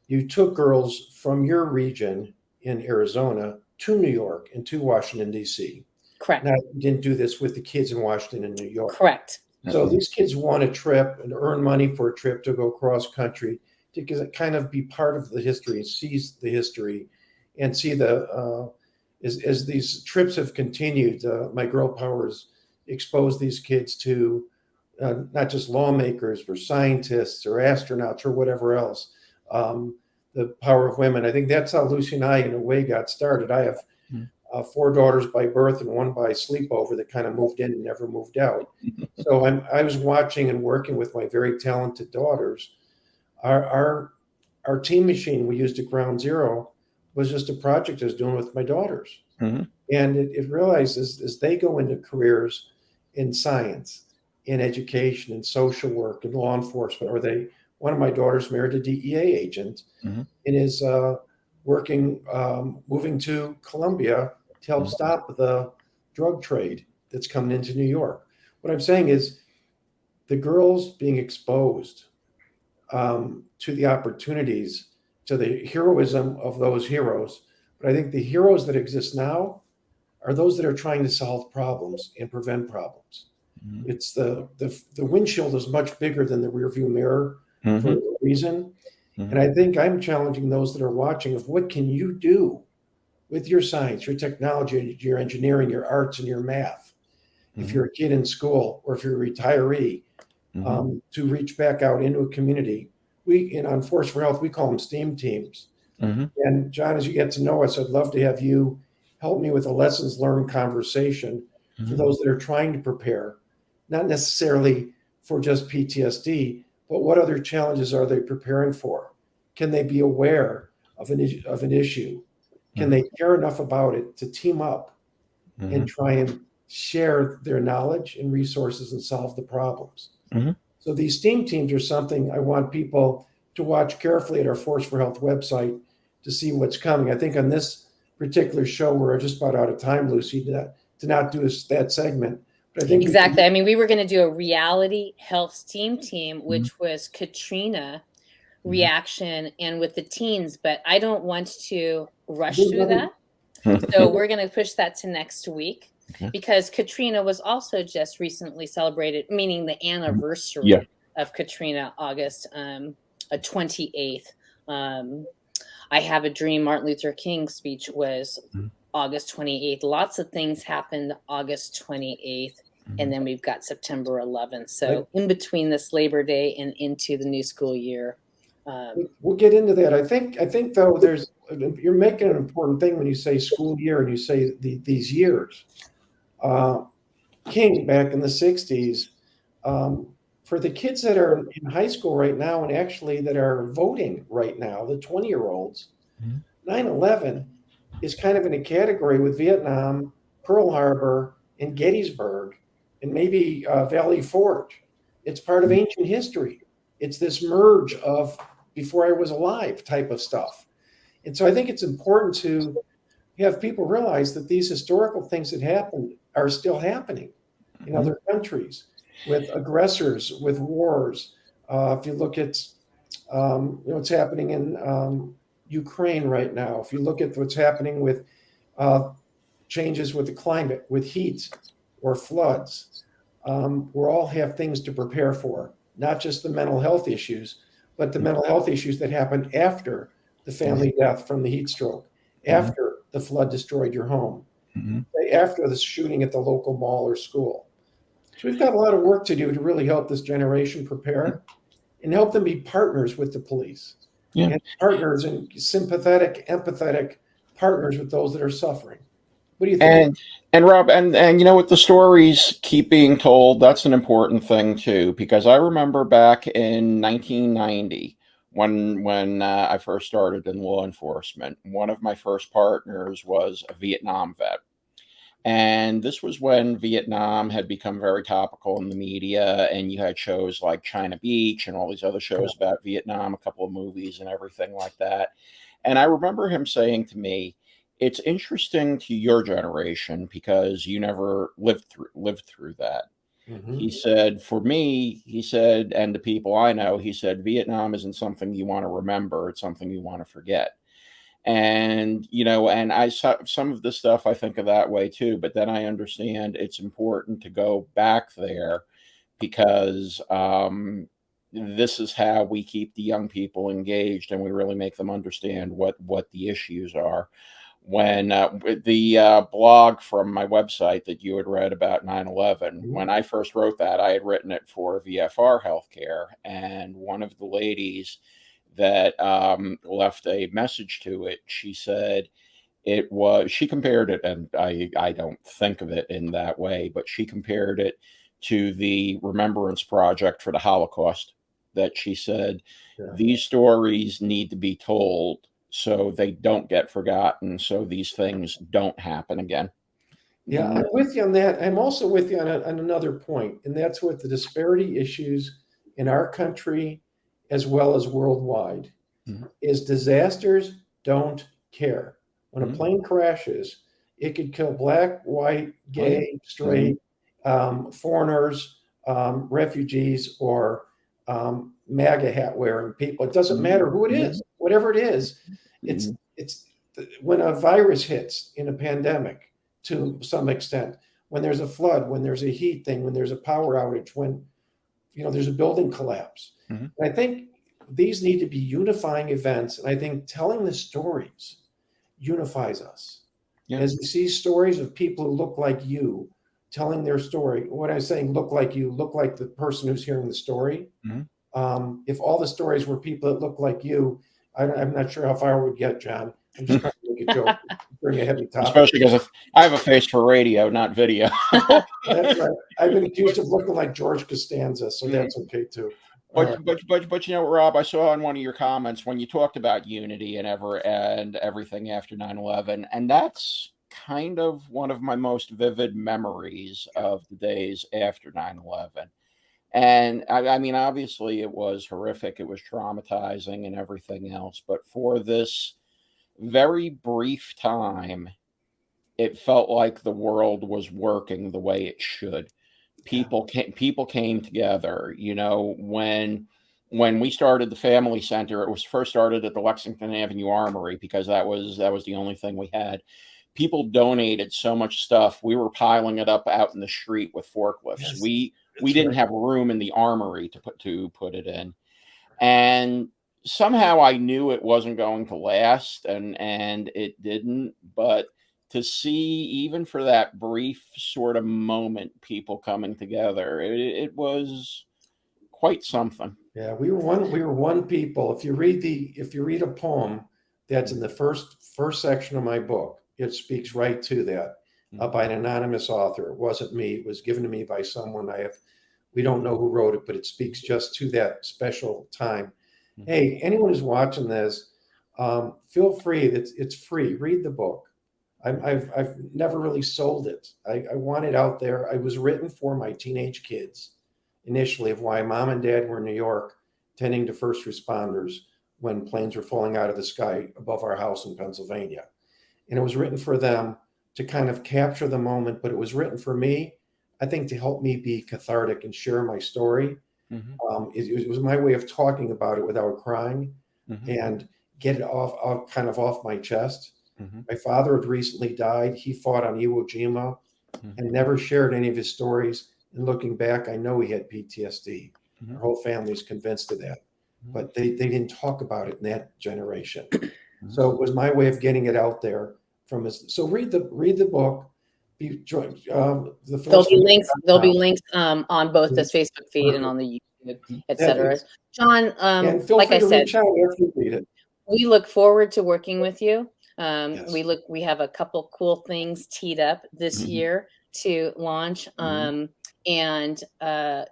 You took girls from your region in Arizona to New York and to Washington, D.C. Correct. Now, you didn't do this with the kids in Washington and New York. Correct. So these kids want a trip and earn money for a trip to go cross country to kind of be part of the history, see the history, and see as these trips have continued, My Girl Powers expose these kids to not just lawmakers, but scientists or astronauts or whatever else. The power of women. I think that's how Lucy and I, in a way, got started. I have 4 daughters by birth and 1 by sleepover that kind of moved in and never moved out. So I was watching and working with my very talented daughters. Our team machine we used at Ground Zero was just a project I was doing with my daughters. Mm-hmm. And it realizes as they go into careers in science, in education, in social work, in law enforcement, or one of my daughters married a DEA agent and is moving to Colombia to help stop the drug trade that's coming into New York. What I'm saying is the girls being exposed to the opportunities, to the heroism of those heroes. But I think the heroes that exist now are those that are trying to solve problems and prevent problems. It's the windshield is much bigger than the rearview mirror for a reason. And I think I'm challenging those that are watching of what can you do with your science, your technology, your engineering, your arts, and your math. If you're a kid in school or if you're a retiree, to reach back out into a community. On Force for Health, we call them STEAM teams. And John, as you get to know us, I'd love to have you help me with a lessons learned conversation for those that are trying to prepare, not necessarily for just PTSD, but what other challenges are they preparing for? Can they be aware of an issue? Can they care enough about it to team up and try and share their knowledge and resources and solve the problems? So these STEAM teams are something I want people to watch carefully at our Force for Health website to see what's coming. I think on this particular show, we're just about out of time, Lucy, to not do that segment. But I think exactly. I mean, we were going to do a reality health STEAM team, which was Katrina reaction and with the teens, but I don't want to rush through that. So we're going to push that to next week because Katrina was also just recently celebrated, meaning the anniversary of Katrina, August 28th. I Have a Dream, Martin Luther King speech was August 28th. Lots of things happened August 28th. And then we've got September 11th. So in between this Labor Day and into the new school year. We'll get into that. I think though, you're making an important thing when you say school year and you say these years. King back in the 60s, for the kids that are in high school right now and actually that are voting right now, the 20-year-olds, 9/11 is kind of in a category with Vietnam, Pearl Harbor, and Gettysburg, and maybe Valley Forge. It's part of ancient history. It's this merge of before I was alive type of stuff. And so I think it's important to have people realize that these historical things that happened are still happening in other countries with aggressors, with wars. If you look at what's happening in Ukraine right now, if you look at what's happening with changes with the climate, with heat or floods, we all have things to prepare for, not just the mental health issues, but the mental health issues that happened after the family death from the heat stroke, after the flood destroyed your home, after the shooting at the local mall or school. So we've got a lot of work to do to really help this generation prepare and help them be partners with the police and partners and sympathetic, empathetic partners with those that are suffering. What do you think? And Rob, and with the stories keep being told, that's an important thing too, because I remember back in 1990 when I first started in law enforcement, one of my first partners was a Vietnam vet. And this was when Vietnam had become very topical in the media, and you had shows like China Beach and all these other shows about Vietnam, a couple of movies and everything like that. And I remember him saying to me, it's interesting to your generation because you never lived through that. He said, for me, he said, and the people I know, he said, Vietnam isn't something you want to remember. It's something you want to forget. And, and I saw some of the stuff I think of that way too, but then I understand it's important to go back there because this is how we keep the young people engaged and we really make them understand what the issues are. When the blog from my website that you had read about 9/11, when I first wrote that, I had written it for VFR Healthcare, and one of the ladies that left a message to it, she said she compared it, and I don't think of it in that way, but she compared it to the Remembrance Project for the Holocaust, that she said, these stories need to be told so they don't get forgotten, so these things don't happen again. Yeah, I'm with you on that. I'm also with you on another point, and that's with the disparity issues in our country as well as worldwide, is disasters don't care. When a plane crashes, it could kill black, white, gay, straight, foreigners, refugees, or MAGA hat wearing people. It doesn't matter who it is, whatever it is. It's when a virus hits in a pandemic, to some extent, when there's a flood, when there's a heat thing, when there's a power outage, when there's a building collapse. I think these need to be unifying events, and I think telling the stories unifies us. As we see stories of people who look like you telling their story, what I'm saying, look like you, look like the person who's hearing the story. If all the stories were people that look like you, I'm not sure how far we'd get, John. I'm just trying to make a joke, bring a heavy topic. Especially because I have a face for radio, not video. That's right. I've been accused of looking like George Costanza, so that's okay too. But Rob, I saw in one of your comments when you talked about unity and everything after 9/11, and that's kind of one of my most vivid memories of the days after 9/11. And I mean, obviously it was horrific, it was traumatizing and everything else, but for this very brief time, it felt like the world was working the way it should. People came together. When we started the Family Center, it was first started at the Lexington Avenue Armory because that was the only thing we had. People donated so much stuff. We were piling it up out in the street with forklifts. We didn't have room in the armory to put it in. And somehow I knew it wasn't going to last, and it didn't. But to see, even for that brief sort of moment, people coming together, it was quite something. Yeah, we were one people. If you read a poem that's in the first section of my book, it speaks right to that, by an anonymous author. It wasn't me. It was given to me by someone we don't know who wrote it, but it speaks just to that special time. Hey, anyone who's watching this, feel free. It's free. Read the book. I've never really sold it. I want it out there. I was written for my teenage kids initially, of why mom and dad were in New York tending to first responders when planes were falling out of the sky above our house in Pennsylvania. And it was written for them to kind of capture the moment, but it was written for me, I think, to help me be cathartic and share my story. It was my way of talking about it without crying and get it off my chest. My father had recently died. He fought on Iwo Jima and never shared any of his stories. And looking back, I know he had PTSD. Our whole family is convinced of that. But they didn't talk about it in that generation. So it was my way of getting it out there so read the book. There'll be links on both this Facebook feed and on the YouTube, etc. John, like I said, we look forward to working with you. We have a couple cool things teed up this year to launch, and I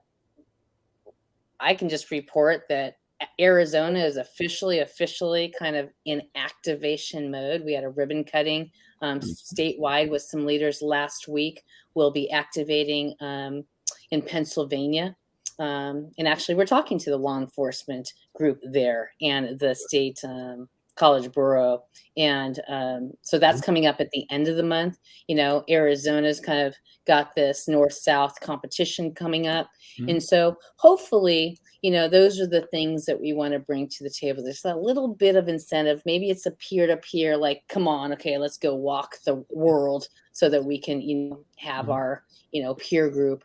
can just report that Arizona is officially kind of in activation mode. We had a ribbon cutting statewide with some leaders last week. We'll be activating in Pennsylvania. And actually, we're talking to the law enforcement group there and the state College Borough. And so that's coming up at the end of the month. You know, Arizona's kind of got this north-south competition coming up. And so hopefully, you know, those are the things that we want to bring to the table. There's a little bit of incentive. Maybe it's a peer-to-peer, like, come on, okay, let's go walk the world so that we can, you know, have our, you know, peer group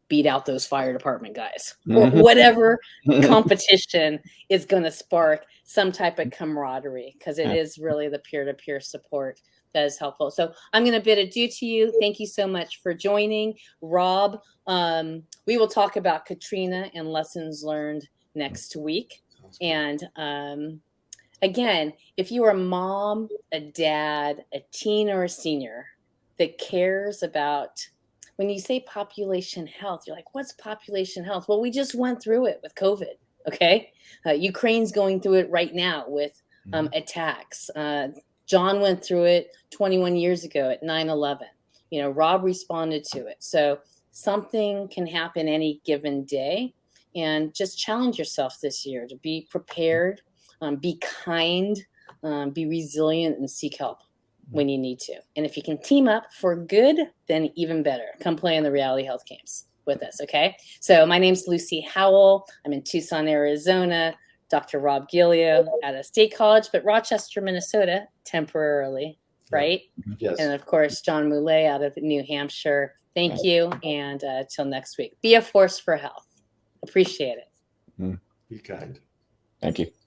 beat out those fire department guys, or whatever competition is going to spark some type of camaraderie, because it is really the peer-to-peer support that is helpful. So I'm going to bid adieu to you. Thank you so much for joining. Rob, we will talk about Katrina and lessons learned next week. And again, if you are a mom, a dad, a teen, or a senior that cares about, when you say population health, you're like, what's population health? Well, we just went through it with COVID, okay? Ukraine's going through it right now with attacks. John went through it 21 years ago at 9/11. You know, Rob responded to it. So something can happen any given day. And just challenge yourself this year to be prepared, be kind, be resilient, and seek help when you need to. And if you can team up for good, then even better. Come play in the Reality Health Games with us, okay? So my name's Lucy Howell. I'm in Tucson, Arizona. Dr. Rob Gilio out of State College, but Rochester, Minnesota, temporarily, right? Yes. And of course, John Moulet out of New Hampshire. Thank you, and till next week. Be a force for health. Appreciate it. Be kind. Thank you.